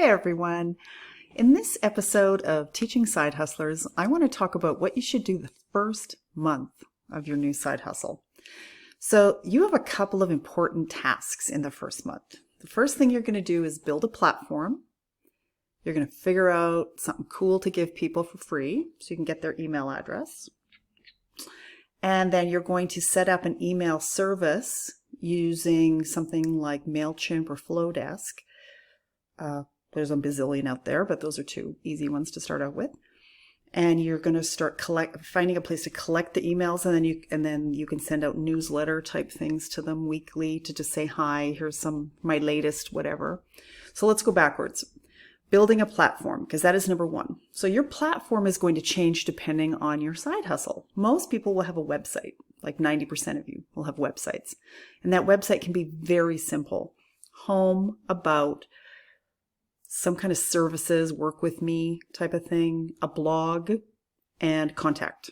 everyone. In this episode of Teaching Side Hustlers, I want to talk about what you should do the first month of your new side hustle. So you have a couple of important tasks in the first month. The first thing you're going to do is build a platform. You're going to figure out something cool to give people for free so you can get their email address. And then you're going to set up an email service using something like MailChimp or Flowdesk. There's a bazillion out there, but those are two easy ones to start out with. And you're going to start finding a place to collect the emails, and then you can send out newsletter type things to them weekly to just say, hi, here's my latest whatever. So let's go backwards. Building a platform, because that is number one. So your platform is going to change depending on your side hustle. Most people will have a website, like 90% of you will have websites. And that website can be very simple. Home, about, some kind of services, work with me type of thing, a blog, and contact.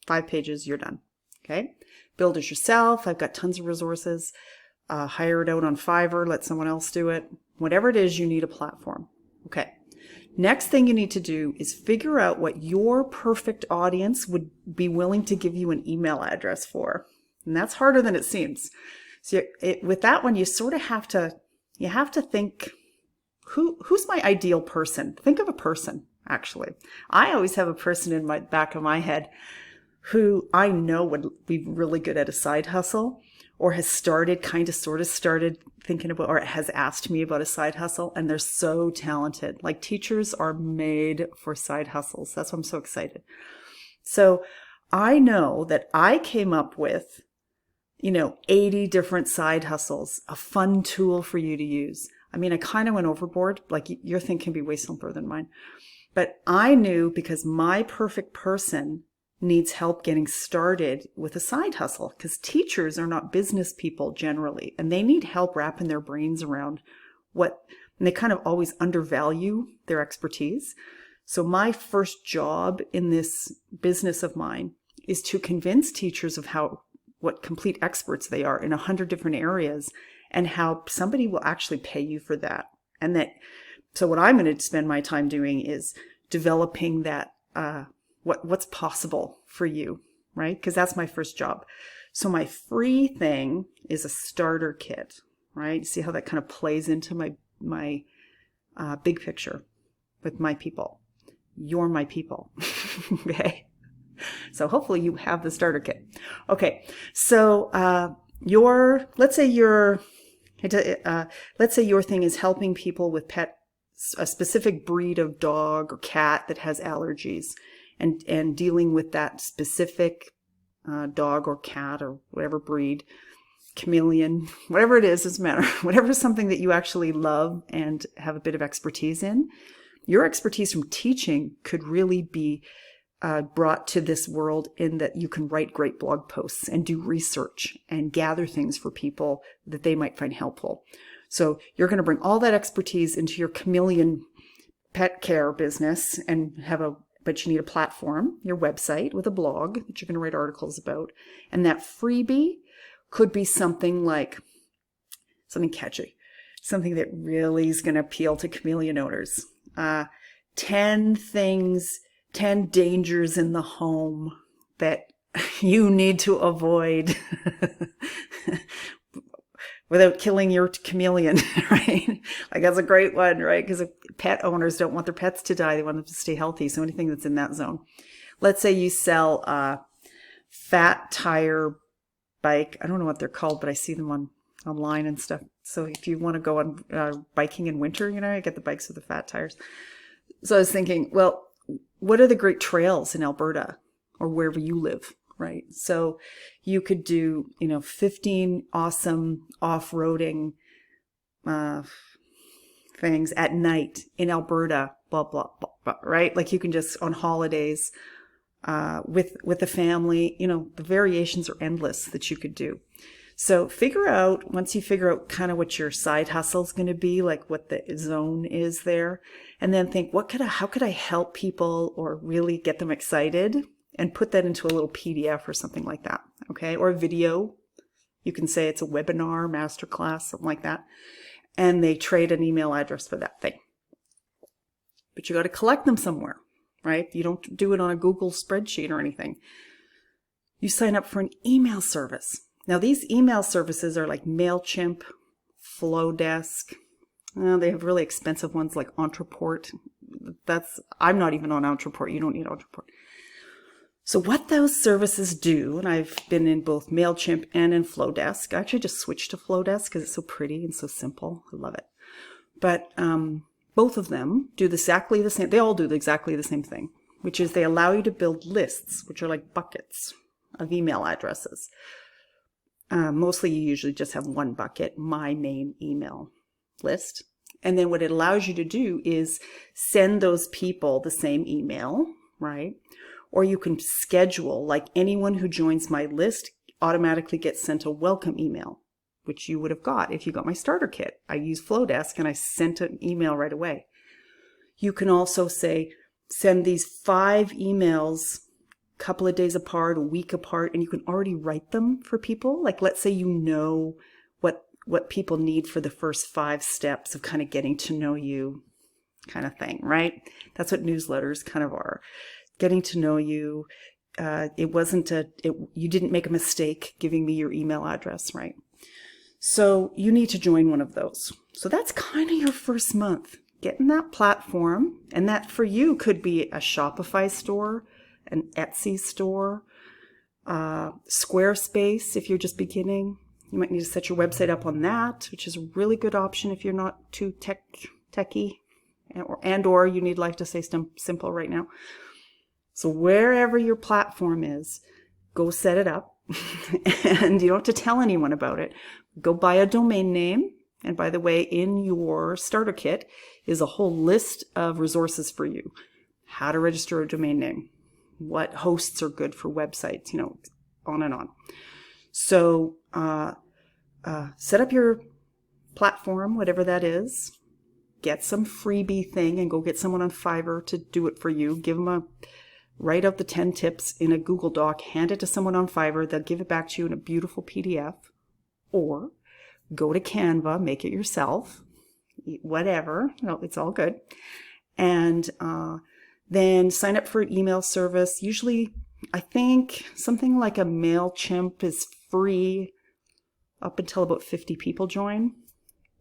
5 pages, you're done. Okay? Build it yourself. I've got tons of resources. Hire it out on Fiverr, let someone else do it. Whatever it is, you need a platform. Okay. Next thing you need to do is figure out what your perfect audience would be willing to give you an email address for. And that's harder than it seems. So with that one, you sort of have to think, who's my ideal person? Think of a person, actually. I always have a person in my back of my head who I know would be really good at a side hustle, or has started thinking about, or has asked me about a side hustle, and they're so talented. Like, teachers are made for side hustles. That's why I'm so excited. So I know that I came up with, 80 different side hustles, a fun tool for you to use. I mean, I kind of went overboard. Like, your thing can be way simpler than mine. But I knew, because my perfect person needs help getting started with a side hustle, because teachers are not business people generally, and they need help wrapping their brains around and they kind of always undervalue their expertise. So my first job in this business of mine is to convince teachers of what complete experts they are in 100 different areas, and how somebody will actually pay you for that. So what I'm going to spend my time doing is developing that, what's possible for you, right? Because that's my first job. So my free thing is a starter kit, right? See how that kind of plays into my big picture with my people. You're my people, okay? So hopefully you have the starter kit. Okay, so let's say your thing is helping people with a specific breed of dog or cat that has allergies, and dealing with that specific dog or cat or whatever breed, chameleon, whatever it is, doesn't matter. Whatever is something that you actually love and have a bit of expertise in, your expertise from teaching could really be brought to this world in that you can write great blog posts and do research and gather things for people that they might find helpful. So you're going to bring all that expertise into your chameleon pet care business but you need a platform, your website with a blog that you're going to write articles about. And that freebie could be something like something catchy, something that really is going to appeal to chameleon owners. 10 dangers in the home that you need to avoid without killing your chameleon, right? Like, that's a great one, right? Because pet owners don't want their pets to die. They want them to stay healthy. So anything that's in that zone. Let's say you sell a fat tire bike. I don't know what they're called, but I see them online and stuff. So if you want to go on biking in winter, you get the bikes with the fat tires. So I was thinking, well, what are the great trails in Alberta or wherever you live? Right. So you could do, 15 awesome off-roading things at night in Alberta, blah, blah, blah, blah, right? Like, you can just, on holidays, with the family, the variations are endless that you could do. So once you figure out kind of what your side hustle is going to be, like what the zone is there, and then think, how could I help people or really get them excited, and put that into a little PDF or something like that. Okay. Or a video. You can say it's a webinar, masterclass, something like that. And they trade an email address for that thing. but you got to collect them somewhere, right? You don't do it on a Google spreadsheet or anything. You sign up for an email service. Now, these email services are like MailChimp, Flowdesk. They have really expensive ones like Entreport. I'm not even on Entreport. You don't need Entreport. So what those services do, and I've been in both MailChimp and in Flowdesk. I actually just switched to Flowdesk because it's so pretty and so simple. I love it. But both of them do exactly the same. They all do exactly the same thing, which is they allow you to build lists, which are like buckets of email addresses. Mostly you usually just have one bucket, my main email list. And then what it allows you to do is send those people the same email, right? Or you can schedule, like anyone who joins my list automatically gets sent a welcome email, which you would have got if you got my starter kit. I use Flowdesk and I sent an email right away. You can also say, send these 5 emails a couple of days apart, a week apart, and you can already write them for people. Like, let's say you know what people need for the first 5 steps of kind of getting to know you kind of thing, right? That's what newsletters kind of are. Getting to know you. You didn't make a mistake giving me your email address, right? So you need to join one of those. So that's kind of your first month. Get in that platform, and that for you could be a Shopify store, an Etsy store, Squarespace if you're just beginning. You might need to set your website up on that, which is a really good option if you're not too techy, or you need life to stay simple right now. So wherever your platform is, go set it up. And you don't have to tell anyone about it. Go buy a domain name. And by the way, in your starter kit is a whole list of resources for you. How to register a domain name. What hosts are good for websites, on and on. So set up your platform, whatever that is. Get some freebie thing and go get someone on Fiverr to do it for you. Write out the 10 tips in a Google Doc, hand it to someone on Fiverr. They'll give it back to you in a beautiful PDF. Or go to Canva, make it yourself, whatever. It's all good. And then sign up for an email service. Usually, I think something like a MailChimp is free up until about 50 people join.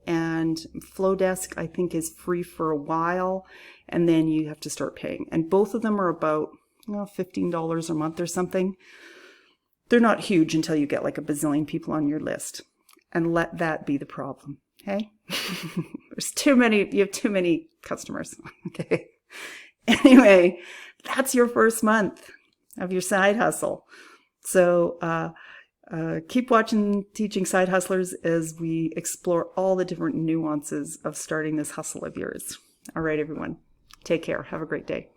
And Flowdesk, I think, is free for a while. And then you have to start paying. And both of them are about $15 a month or something. They're not huge until you get like a bazillion people on your list. And let that be the problem. Okay? You have too many customers. Okay. Anyway, that's your first month of your side hustle. So keep watching Teaching Side Hustlers as we explore all the different nuances of starting this hustle of yours. All right, everyone. Take care. Have a great day.